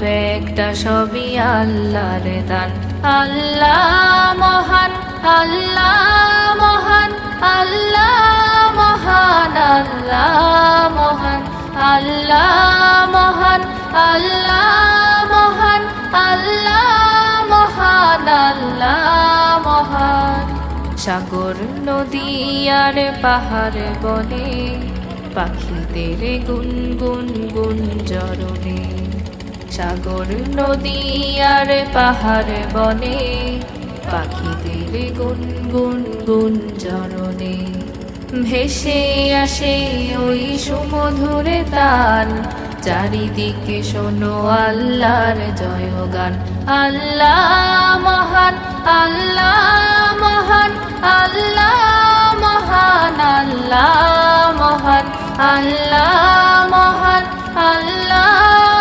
একটা সবই আল্লাহর দান। আল্লাহ মহান, আল্লাহ মহান, আল্লাহ মহান, আল্লাহ মহান, আল্লাহ মহান, আল্লাহ মহান, আল্লাহ মহান, আল্লাহ মহান। সাগর নদী আর পাহাড় বনে পাখিদের গুনগুন গুঞ্জরণে। সাগর নদী আর পাহাড় বনে পাখিদের গুনগুন গুঞ্জরণে। ভেসে আসে ওই সুমধুর তান, চারিদিকে শোনো আল্লাহর জয়গান। আল্লাহ মহান, আল্লাহ মহান, আল্লাহ মহান, আল্লাহ মহান, আল্লাহ মহান, আল্লাহ